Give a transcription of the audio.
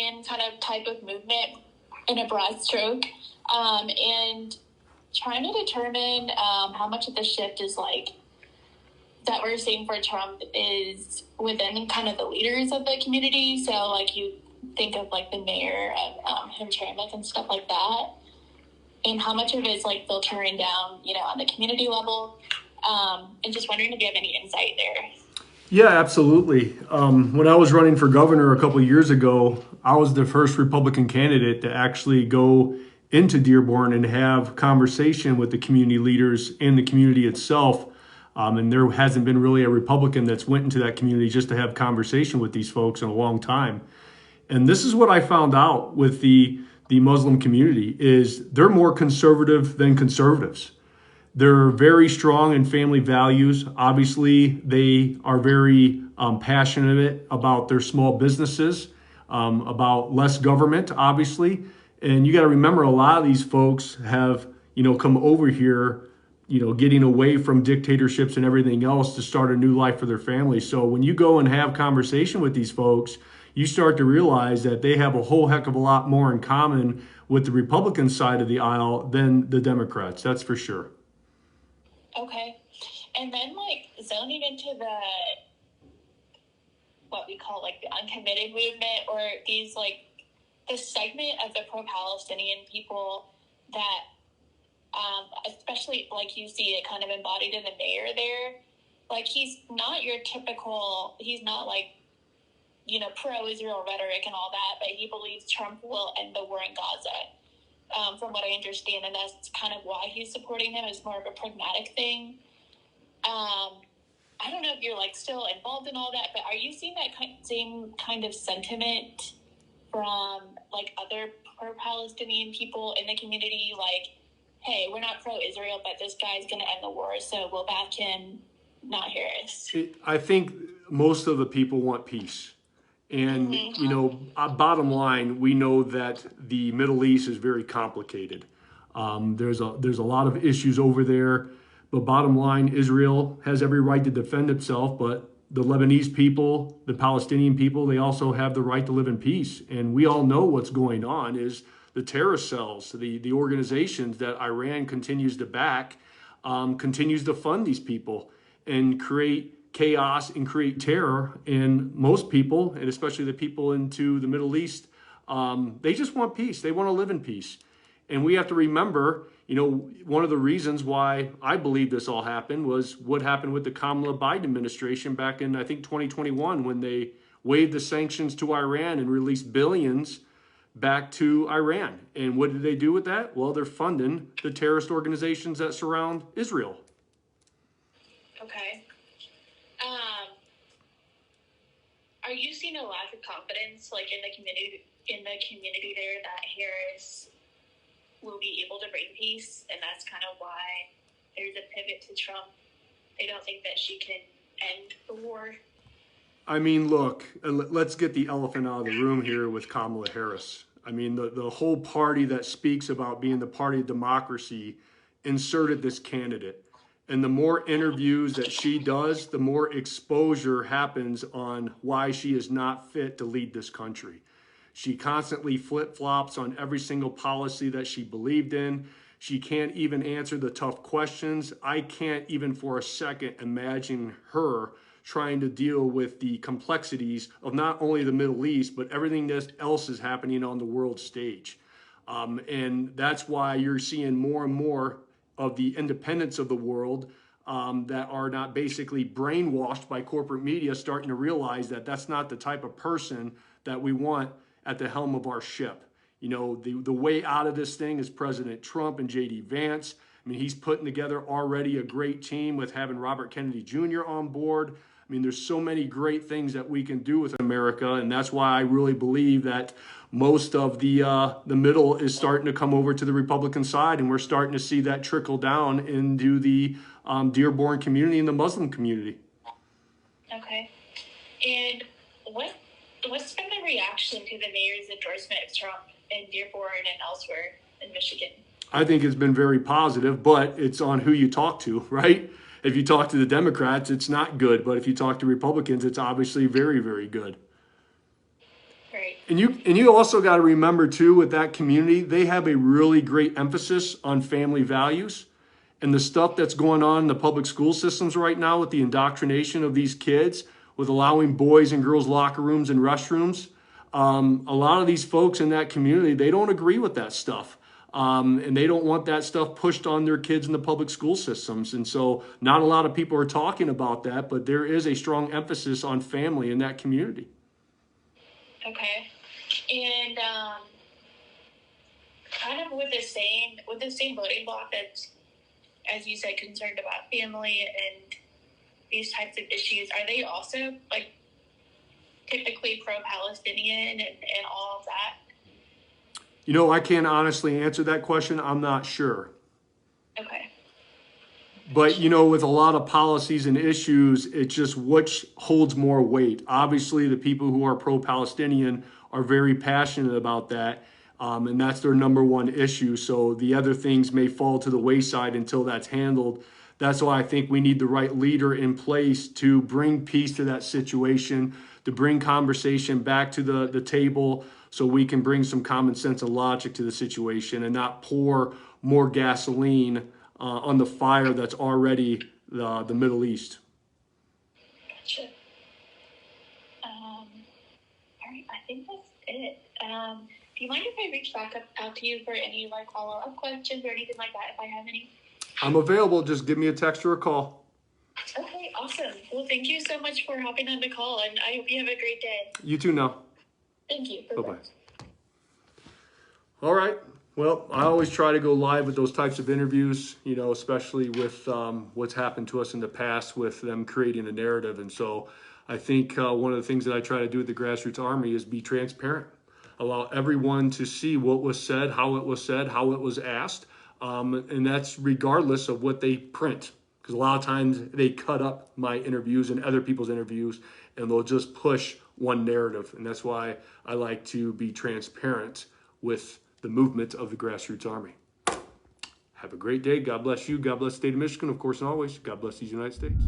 libertarian kind of type of movement in a broad stroke, and trying to determine how much of the shift is like that we're seeing for Trump is within kind of the leaders of the community. So like you think of like the mayor of Hamtramck and stuff like that, and how much of it is like filtering down, on the community level, and just wondering if you have any insight there. Yeah, absolutely. When I was running for governor a couple of years ago, I was the first Republican candidate to actually go into Dearborn and have conversation with the community leaders and the community itself. And there hasn't been really a Republican that's went into that community just to have conversation with these folks in a long time. And this is what I found out with the Muslim community is they're more conservative than conservatives. They're very strong in family values. Obviously, they are very passionate about their small businesses, about less government, obviously. And you got to remember, a lot of these folks have, come over here, getting away from dictatorships and everything else to start a new life for their family. So when you go and have conversation with these folks, you start to realize that they have a whole heck of a lot more in common with the Republican side of the aisle than the Democrats. That's for sure. Okay. And then like zoning into what we call like the uncommitted movement, or these like the segment of the pro-Palestinian people that especially like you see it kind of embodied in the mayor there. Like he's not your typical, he's not like, pro-Israel rhetoric and all that, but he believes Trump will end the war in Gaza. From what I understand, and that's kind of why he's supporting him. It's more of a pragmatic thing. I don't know if you're like still involved in all that, but are you seeing that same kind of sentiment from like other pro-Palestinian people in the community? Like, hey, we're not pro-Israel, but this guy's going to end the war, so we'll back him, not Harris. I think most of the people want peace. And, bottom line, we know that the Middle East is very complicated. There's a lot of issues over there. But bottom line, Israel has every right to defend itself. But the Lebanese people, the Palestinian people, they also have the right to live in peace. And we all know what's going on is the terrorist cells, the organizations that Iran continues to back, continues to fund these people and create chaos and create terror. And most people, and especially the people into the Middle East, they just want peace. They want to live in peace. And we have to remember, one of the reasons why I believe this all happened was what happened with the Kamala Biden administration back in, I think, 2021, when they waived the sanctions to Iran and released billions back to Iran. And what did they do with that? Well, they're funding the terrorist organizations that surround Israel. Okay. Are you seeing a lack of confidence, like in the community there, that Harris will be able to bring peace, and that's kind of why there's a pivot to Trump? They don't think that she can end the war. I mean, look, let's get the elephant out of the room here with Kamala Harris. I mean, the whole party that speaks about being the party of democracy inserted this candidate. And the more interviews that she does, the more exposure happens on why she is not fit to lead this country. She constantly flip-flops on every single policy that she believed in. She can't even answer the tough questions. I can't even for a second imagine her trying to deal with the complexities of not only the Middle East, but everything else is happening on the world stage. And that's why you're seeing more and more of the independents of the world that are not basically brainwashed by corporate media starting to realize that that's not the type of person that we want at the helm of our ship. The way out of this thing is President Trump and J.D. Vance. I mean, he's putting together already a great team with having Robert Kennedy Jr. on board. I mean, there's so many great things that we can do with America, and that's why I really believe that most of the middle is starting to come over to the Republican side, and we're starting to see that trickle down into the Dearborn community and the Muslim community. Okay. And what's been the reaction to the mayor's endorsement of Trump in Dearborn and elsewhere in Michigan? I think it's been very positive, but it's on who you talk to, right? If you talk to the Democrats, it's not good. But if you talk to Republicans, it's obviously very, very good. Right. Right. And you also got to remember too, with that community, they have a really great emphasis on family values, and the stuff that's going on in the public school systems right now with the indoctrination of these kids, with allowing boys and girls locker rooms and restrooms. A lot of these folks in that community, they don't agree with that stuff. And they don't want that stuff pushed on their kids in the public school systems. And so not a lot of people are talking about that, but there is a strong emphasis on family in that community. Okay. And kind of with the same voting bloc that's, as you said, concerned about family and these types of issues, are they also like typically pro-Palestinian and all of that? You know, I can't honestly answer that question. I'm not sure. Okay. But, you know, with a lot of policies and issues, it's just which holds more weight. Obviously, the people who are pro-Palestinian are very passionate about that, and that's their number one issue. So the other things may fall to the wayside until that's handled. That's why I think we need the right leader in place to bring peace to that situation, to bring conversation back to the table, so we can bring some common sense and logic to the situation and not pour more gasoline on the fire that's already the Middle East. Gotcha. All right, I think that's it. Do you mind if I reach back out to you for any like follow-up questions or anything like that if I have any? I'm available. Just give me a text or a call. Okay, awesome. Well, thank you so much for hopping on the call, and I hope you have a great day. You too now. Thank you. Bye-bye. All right. Well, I always try to go live with those types of interviews, you know, especially with what's happened to us in the past with them creating a narrative. And so I think one of the things that I try to do with the Grassroots Army is be transparent. Allow everyone to see what was said, how it was asked. And that's regardless of what they print. Because a lot of times they cut up my interviews and other people's interviews, and they'll just push one narrative. And that's why I like to be transparent with the movement of the Grassroots Army. Have a great day. God bless you. God bless the state of Michigan, of course, and always. God bless these United States.